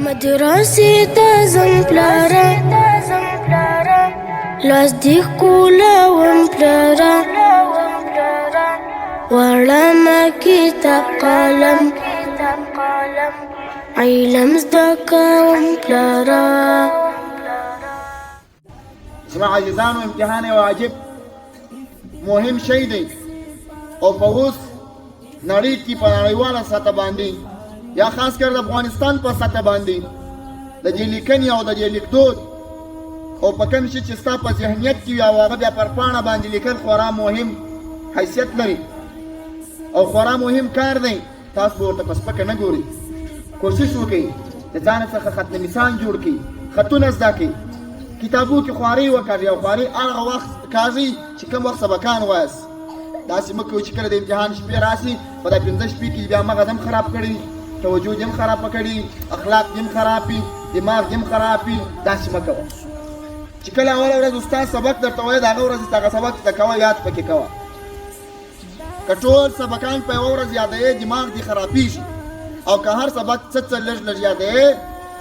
مدرسې ته ځم پلاره لاس دې ښکلوم پلاره وړمه کتاب قلم علم زده کوم پلاره. زما عزیزانو امتحان واجب مهم شی دی او په اوس نړۍ کې په نړیواله سطح باندې یا خاص کر د افغانستان په سطح باندې د دې لیکنې او د دې لیکدود او په کوم شي چې ستا په ذهنیت کې وي او هغه بیا پر پاڼه باندې لیکل خورا مهم حیثیت لري او خورا مهم کار دی. تاسو به ورته په سپکه نه ګورئ، کوشش وکړئ د ځان څخه خط نویسان جوړ کړئ، خطونه زده کړئ، کتابو کې خواري وکړئ او خواري هغه وخت کاږئ چې کوم وخت سبقان وایاست. داسې مه کوئ چې کله د امتحان شپې راسي په دا 15 شپې کې بیا مغز هم خراب کړي، توجه دې هم خرابه کړي، اخلاق دې هم خراب وي، دماغ دې هم خراب وي. داسې مه کوه چې کله اوله ورځ استاد سبق درته وایي د هغه ورځ هغه سبق زده کوه، یاد پکې کوه. که ټول سبقان په یوه ورځ یادوې دماغ دې خرابېږي او که هر سبق څه لږ لږ یادوې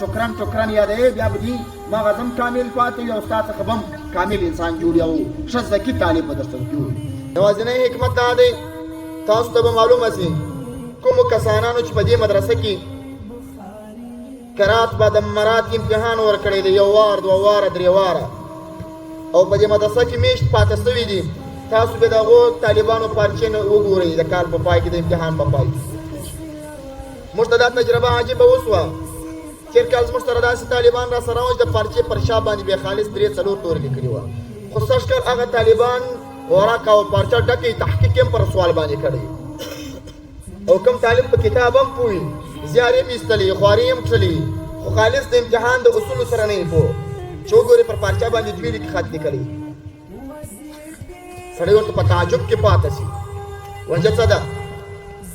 ټوکران یادوې بیا به دې مغز هم کامل پاتې وي او ستا څخه به هم کامل انسان جوړي او ښه ذکي طالب به درته جوړي. یوازینی حکمت دا دی تاسو ته به معلومه سي کومو کسانانو چې په دې مدرسه کې قرات بعد مرات امتحان ورکړی دی، یو وار دوه واره درې واره او په دې مدرسه کې میشت پاته سوي دي، تاسو به د هغو طالبانو پارچې نه وګورئ د کال په پای کې د امتحان په پای کې. موږ ته دا تجربه عجیبه وسوه. تېر کال زموږ سره داسې طالبان را سره وو چې د پارچې پر شا باندې بیا خالص 3-4 تورې لیکلي وه، خو سږ کال هغه طالبان ورق او پارچه ډکې تحقیق هم پر سوال باندې کړی او کوم طالب په کتاب هم پوهي، زیار یې هم ایستلی، خواري هم کښلي، خو خالص د امتحان د اصولو سره نه یې پوه چې وګورې پر پارچه باندې 2 لیکې خط لیکلی. سړی ورته په تعجب کې پاته سي. وجه څه ده؟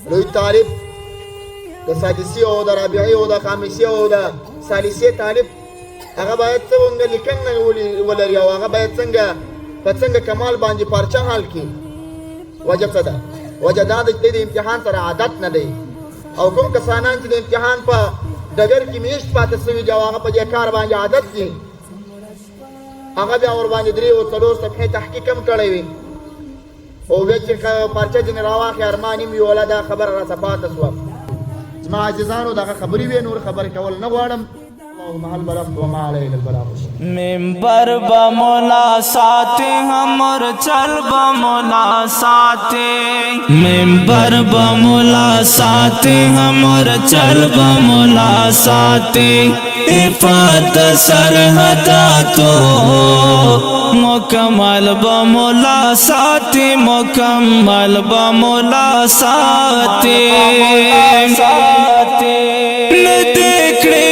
لوی طالب د سادسي او د رابعي او د خامسي او د ثالثي طالب هغه باید څنګه لیکنه ولري او هغه باید څنګه په څنګه کمال باندې پارچه حل کړي. وجه څه ده؟ وجه دا ده چې د امتحان سره عادت نه دی او کوم کسانان چې د امتحان په ډګر کې میشت پاته سوي دي او هغه په دې کار باندې عادت دي هغه بیا ورباندې 3-4 صفحې تحقیق هم کړی وي او بیا چې پارچه ځینې راواخلي ارمان یې وي ولا دا خبره راڅه پاته سوه. زما عزیزانو دغه خبرې وې، نور خبرې کول نه غواړم. اللهم هل بلغت وما علينا البلاغ. منبر با مولا ساتے ہمر چل با مولا ساتے، منبر با مولا ساتے ہمر چل با مولا ساتے، افات سرحدا تو مکمل با مولا ساتے، مکمل با مولا ساتے. ندیکھنے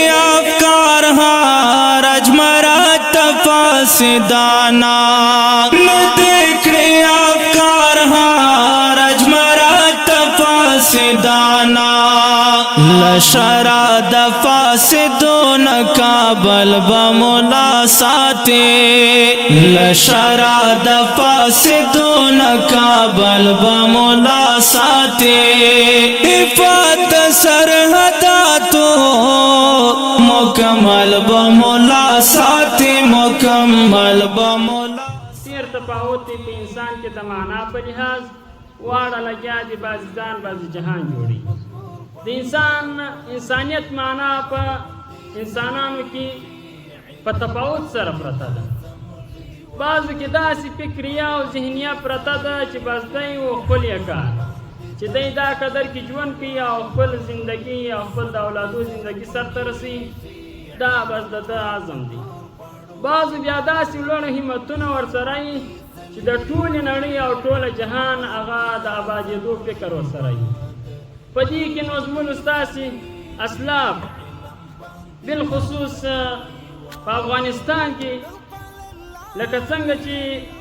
فاسدانا ندیکھنے افکار رجمرات فاسدانا لشراد فاسدون کابل بمولا ساتے، لشراد فاسدون کابل بمولا ساتے، افات سرحداتو مکمل بمولا ساتے، مکمل بمولا. ډېر تفاوت دی په انسان کې د معنا په لحاظ، واړه لګیا دي بعضې ځان بعضې جهان جوړي. د انسانیت معنا په انسانانو کې په تفاوت سره پرته ده. بعضو کې داسې فکریه او ذهنیه پرته ده چې بس دی و خپل یې کار چې دی دا قدر کې ژوند کوي او خپل زندګي او خپل د اولادو زندګي سرته رسوي، دا بس د ده عزم دی. بعضو بیا داسې لوړ همتونه ورسره وي چې د ټولې نړۍ او ټوله جهان هغه د آبادېدو فکر ورسره وي. په دې کې نو زموږ ستاسې اسلاف بالخصوص په افغانستان کې لکه څنګه چې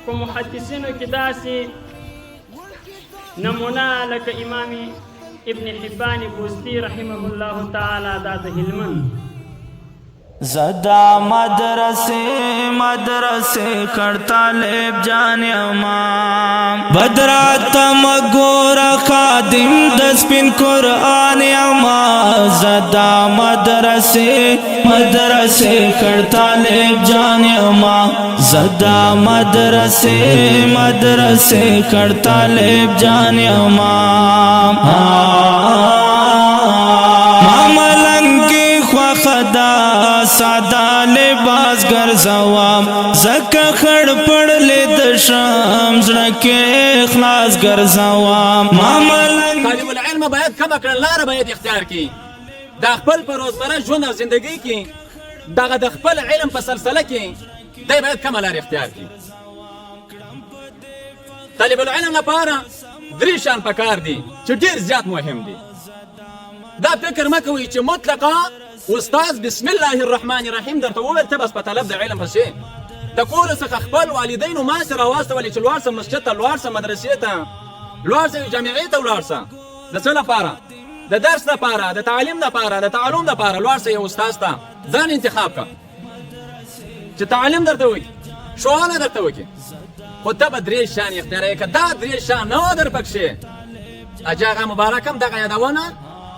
په محدثینو کې داسې نمونه لکه امام ابن حبان بوستی رحمه الله تعالی دا د هلمند زدا مدرسے کرتا لیب جانے امام بدرات مگورا خادم دسپن قرآن امام زدا مدرسے کرتا لیب جانے امام زدا مدرسے کرتا لیب جانے امام خدا سادا لباس گرزوام زکا خڑ پڑ لے دشام زڑکے اخلاص گرزوام طالب العلم باید کم اکرن لار باید اختیار کی دا خپل پر روزمره ژوند او زندگی کی دغه د خپل علم په سلسله کی دی باید کم لار اختیار کی طالب العلم لپاره درې شان پکار دي چې ډیر زیات مهم دي دا فکر مکوئ چې مطلقا استاذ بسم الله الرحمن الرحیم درته وویل ته بس په طلب د علم پسې د کور څخه خپل والدینو ما سره واستولې چې لوړ سم مسجد ته لوړ سم مدرسې ته لوړ سم جامعې ته ولاړ سه د څه لپاره د درس لپاره د تعلیم لپاره د تعلم لپاره لوړ سه یو استاذ ته ځان انتخاب کا چې تعلیم درته وکړي ښوونه درته وکړي خو ته به درې شان اختیار یې که دا درې شان نه و در پکښې حاجي اغا مبارک هم دغه یادونه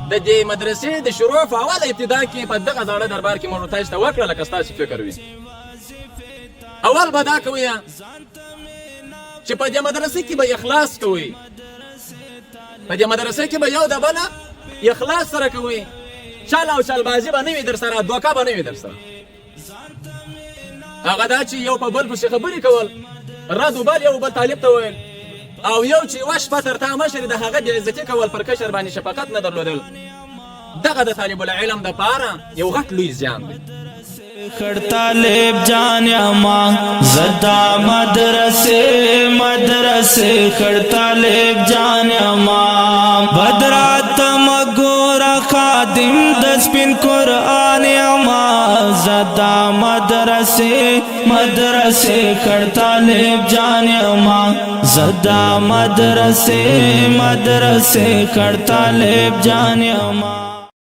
د دې مدرسې د شروع په اوله ابتدا کې په دغه زاړه دربار کې موږ تاسو ته وکړه لکه ستاسو فکر وي اول به دا کوئ چې په دې مدرسې کې به اخلاص کوئ په دې مدرسې کې به یو د بله اخلاص سره کوئ چل او چلبازي به نه وي در سره دوکه به نه وي در سره هغه دا چې یو په بل پسې خبرې کول رد و بل یو بل طالب ته ویل او یو چې یوه شپه تر تا مشر د هغه بېعزتي کول پر کشر باندې شفقت نه درلودل دغه د طالب العلم دپاره یو غټ لوی زیان دی کرتا لیب جانے امام زدا مدرسے کرتا لیب جانے امام بدرات مگورا خادم دسپن قرآن امام زدا مدرسے کرتا لیب جانے امام زدا مدرسے کرتا لیب جانے امام